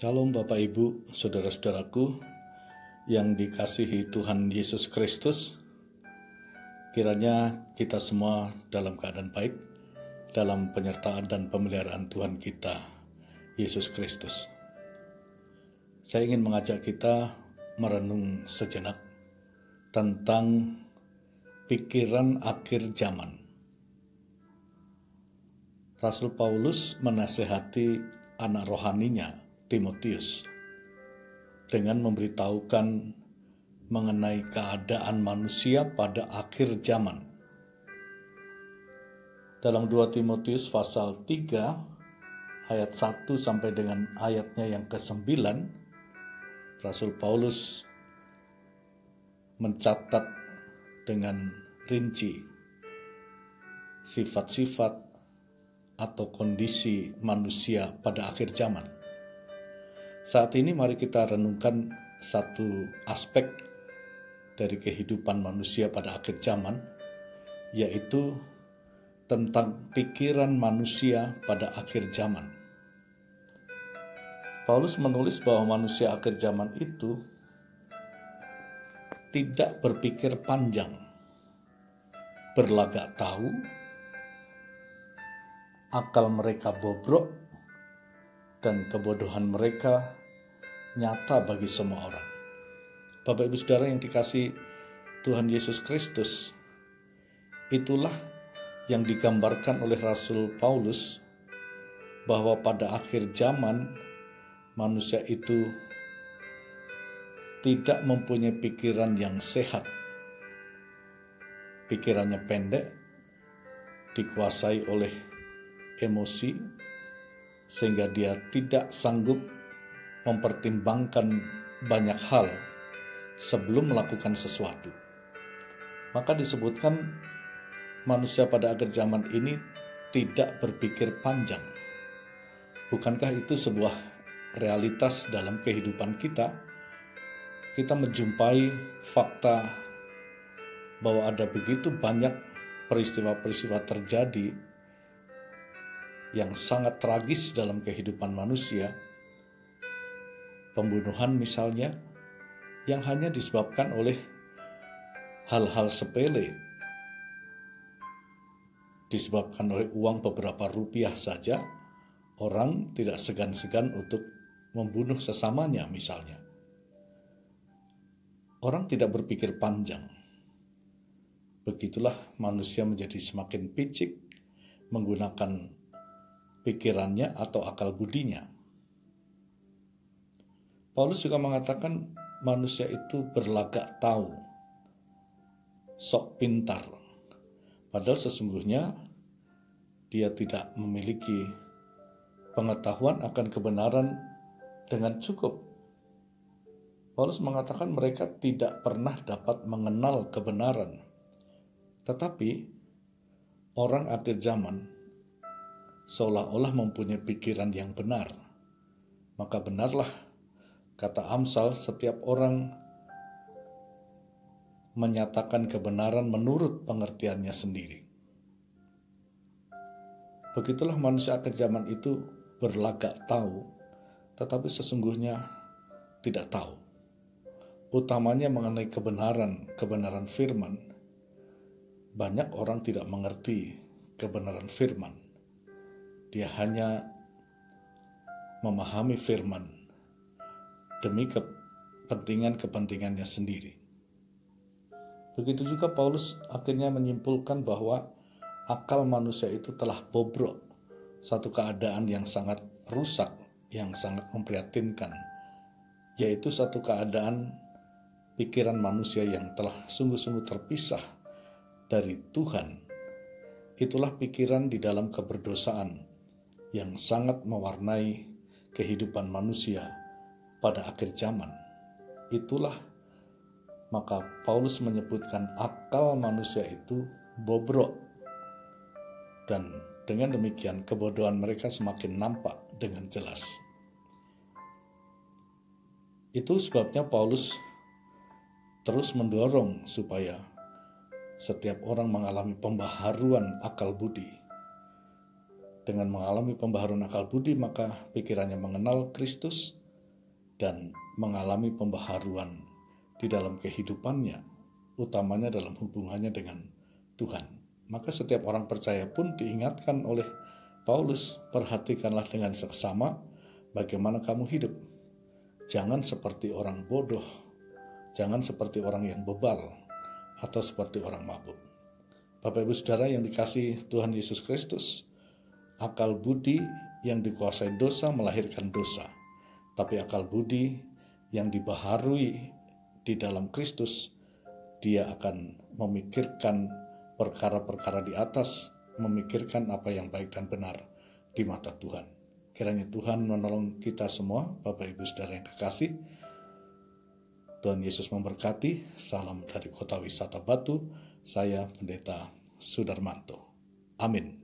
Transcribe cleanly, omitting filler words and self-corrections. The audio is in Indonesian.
Shalom Bapak Ibu, Saudara-saudaraku yang dikasihi Tuhan Yesus Kristus. Kiranya kita semua dalam keadaan baik, dalam penyertaan dan pemeliharaan Tuhan kita, Yesus Kristus. Saya ingin mengajak kita merenung sejenak tentang pikiran akhir zaman. Rasul Paulus menasihati anak rohaninya, Timotius, dengan memberitahukan mengenai keadaan manusia pada akhir zaman. Dalam 2 Timotius pasal 3 ayat 1 sampai dengan ayatnya yang ke-9, Rasul Paulus mencatat dengan rinci sifat-sifat atau kondisi manusia pada akhir zaman. Saat ini mari kita renungkan satu aspek dari kehidupan manusia pada akhir zaman, yaitu tentang pikiran manusia pada akhir zaman. Paulus menulis bahwa manusia akhir zaman itu tidak berpikir panjang, berlagak tahu, akal mereka bobrok, dan kebodohan mereka nyata bagi semua orang. Bapak Ibu Saudara yang dikasihi Tuhan Yesus Kristus, itulah yang digambarkan oleh Rasul Paulus bahwa pada akhir zaman manusia itu tidak mempunyai pikiran yang sehat. Pikirannya pendek, dikuasai oleh emosi, sehingga dia tidak sanggup mempertimbangkan banyak hal sebelum melakukan sesuatu. Maka disebutkan manusia pada akhir zaman ini tidak berpikir panjang. Bukankah itu sebuah realitas dalam kehidupan kita? Kita menjumpai fakta bahwa ada begitu banyak peristiwa-peristiwa terjadi yang sangat tragis dalam kehidupan manusia. Pembunuhan misalnya, yang hanya disebabkan oleh hal-hal sepele, disebabkan oleh uang beberapa rupiah saja, orang tidak segan-segan untuk membunuh sesamanya misalnya. Orang tidak berpikir panjang. Begitulah manusia menjadi semakin picik menggunakan pikirannya atau akal budinya. Paulus juga mengatakan manusia itu berlagak tahu, sok pintar, padahal sesungguhnya dia tidak memiliki pengetahuan akan kebenaran dengan cukup. Paulus mengatakan mereka tidak pernah dapat mengenal kebenaran, tetapi orang akhir zaman seolah-olah mempunyai pikiran yang benar. Maka benarlah kata Amsal, setiap orang menyatakan kebenaran menurut pengertiannya sendiri. Begitulah manusia akhir zaman itu berlagak tahu, tetapi sesungguhnya tidak tahu. Utamanya mengenai kebenaran firman. Banyak orang tidak mengerti kebenaran firman. Dia hanya memahami firman demi kepentingannya sendiri. Begitu juga Paulus akhirnya menyimpulkan bahwa akal manusia itu telah bobrok, satu keadaan yang sangat rusak, yang sangat memprihatinkan, yaitu satu keadaan pikiran manusia yang telah sungguh-sungguh terpisah dari Tuhan. Itulah pikiran di dalam keberdosaan yang sangat mewarnai kehidupan manusia pada akhir zaman. Itulah maka Paulus menyebutkan akal manusia itu bobrok, dan dengan demikian kebodohan mereka semakin nampak dengan jelas. Itu sebabnya Paulus terus mendorong supaya setiap orang mengalami pembaharuan akal budi. Dengan mengalami pembaharuan akal budi, maka pikirannya mengenal Kristus, dan mengalami pembaharuan di dalam kehidupannya, utamanya dalam hubungannya dengan Tuhan. Maka setiap orang percaya pun diingatkan oleh Paulus, perhatikanlah dengan seksama bagaimana kamu hidup. Jangan seperti orang bodoh, jangan seperti orang yang bebal, atau seperti orang mabuk. Bapak Ibu Saudara yang dikasihi Tuhan Yesus Kristus, akal budi yang dikuasai dosa melahirkan dosa. Tapi akal budi yang dibaharui di dalam Kristus, dia akan memikirkan perkara-perkara di atas, memikirkan apa yang baik dan benar di mata Tuhan. Kiranya Tuhan menolong kita semua, Bapak Ibu Saudara yang kekasih. Tuhan Yesus memberkati. Salam dari Kota Wisata Batu. Saya Pendeta Sudarmanto. Amin.